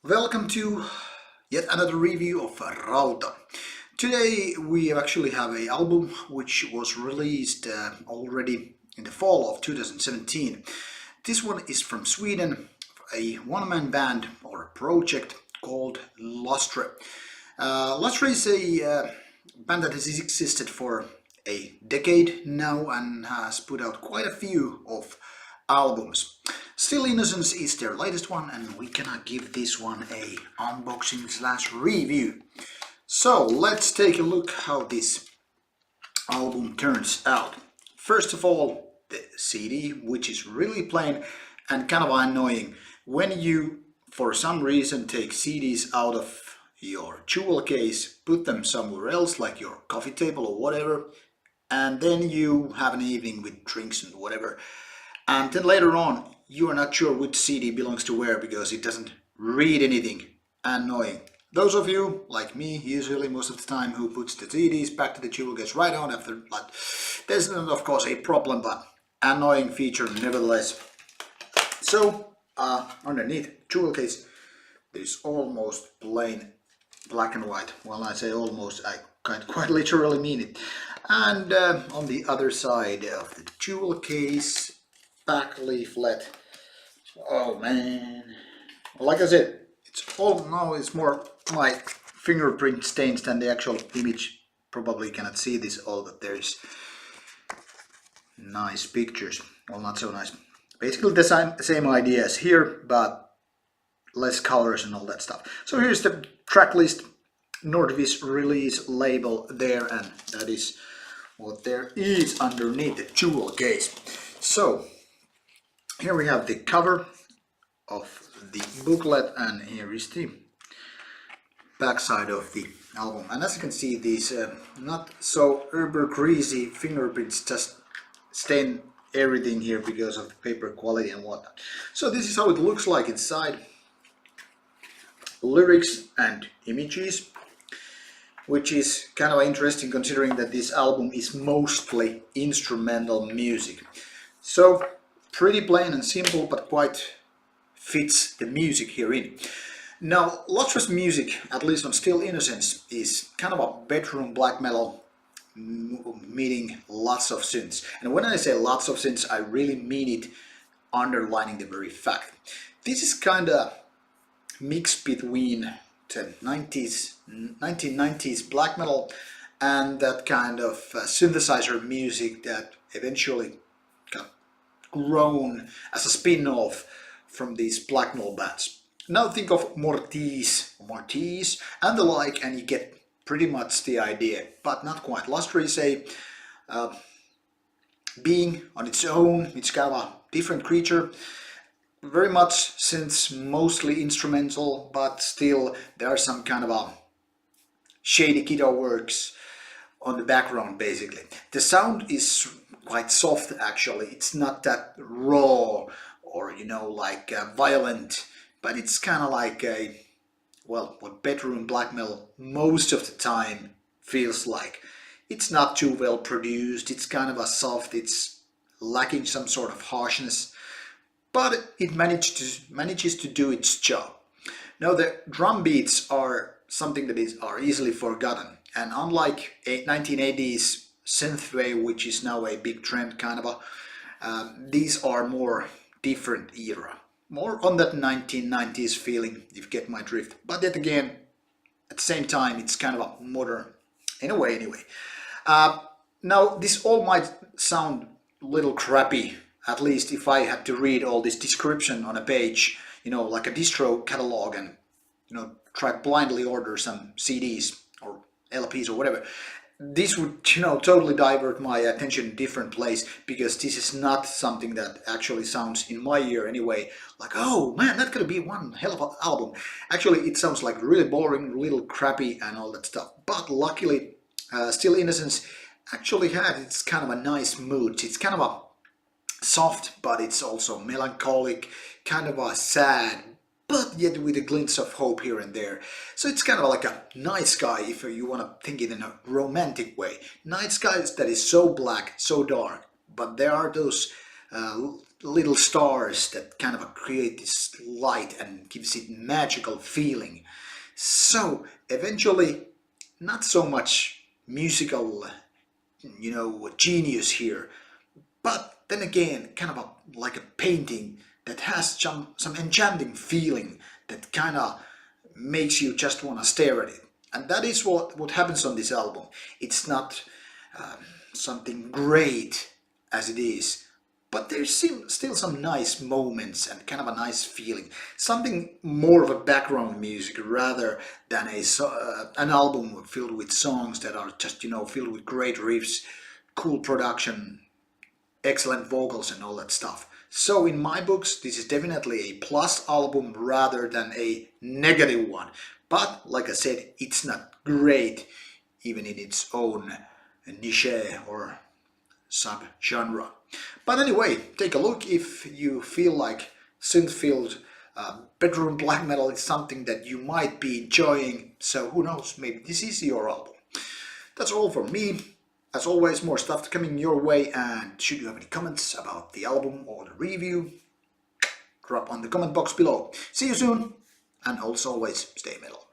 Welcome to yet another review of Rauta. Today we actually have an album which was released already in the fall of 2017. This one is from Sweden, a one-man band or a project called Lustre. Lustre is a band that has existed for a decade now and has put out quite a few of albums. Still Innocence is their latest one, and we cannot give this one a unboxing slash review. So let's take a look how this album turns out. First of all, the CD, which is really plain and kind of annoying. When you, for some reason, take CDs out of your jewel case, put them somewhere else, like your coffee table or whatever, and then you have an evening with drinks and whatever. And then later on, you are not sure which CD belongs to where because it doesn't read anything. Annoying. Those of you, like me, usually most of the time, who puts the CDs back to the jewel case right on after blood, there's of course a problem, but annoying feature nevertheless. So, underneath jewel case, there's almost plain black and white. Well, I say almost, I quite literally mean it. And on the other side of the jewel case, back leaflet. Oh man, like I said, it's more my fingerprint stains than the actual image. Probably cannot see this all, but there's nice pictures. Well, not so nice. Basically the same idea as here, but less colors and all that stuff. So here's the track list, Nordvis release label there, and that is what there is underneath the jewel case. So here we have the cover of the booklet, and here is the back side of the album. And as you can see, these not so uber greasy fingerprints just stain everything here because of the paper quality and whatnot. So this is how it looks like inside. Lyrics and images, which is kind of interesting considering that this album is mostly instrumental music. So pretty plain and simple, but quite fits the music herein. Now, Lustre's music, at least on Still Innocence, is kind of a bedroom black metal, meaning lots of synths. And when I say lots of synths, I really mean it, underlining the very fact. This is kind of mix between the 1990s black metal and that kind of synthesizer music that eventually got grown as a spin-off from these black metal bands. Now think of Mortis and the like, and you get pretty much the idea, but not quite. Lustre is a being on its own. It's kind of a different creature. Very much since mostly instrumental, but still there are some kind of a shady guitar works on the background basically. The sound is quite soft actually. It's not that raw or like violent, but it's kind of like a, well, what bedroom black metal most of the time feels like. It's not too well produced. It's kind of a soft. It's lacking some sort of harshness, but it manages to do its job. Now the drum beats are something that are easily forgotten, and unlike a 1980s synthwave, which is now a big trend kind of these are more different era, more on that 1990s feeling, if you get my drift. But yet again, at the same time, it's kind of a modern in a way anyway. Now this all might sound a little crappy, at least if I had to read all this description on a page, like a distro catalog, and try blindly order some CDs or LPs or whatever. This would totally divert my attention in a different place, because this is not something that actually sounds in my ear anyway like, oh man, that's gonna be one hell of an album. Actually, it sounds like really boring, little crappy and all that stuff. But luckily, Still Innocence actually had it's kind of a nice mood. It's kind of a soft, but it's also melancholic, kind of a sad, but yet with a glimpse of hope here and there. So it's kind of like a night sky, if you want to think it in a romantic way. Night skies that is so black, so dark, but there are those little stars that kind of create this light and gives it magical feeling. So eventually, not so much musical, genius here, but then again, kind of like a painting that has some enchanting feeling that kind of makes you just want to stare at it. And that is what happens on this album. It's not something great as it is, but there's still some nice moments and kind of a nice feeling. Something more of a background music rather than an album filled with songs that are just, filled with great riffs, cool production, excellent vocals and all that stuff. So in my books, this is definitely a plus album rather than a negative one. But like I said, it's not great even in its own niche or sub-genre. But anyway, take a look if you feel like synth-filled bedroom black metal is something that you might be enjoying. So who knows, maybe this is your album. That's all from me. As always, more stuff coming your way, and should you have any comments about the album or the review, drop on the comment box below. See you soon, and also always stay metal.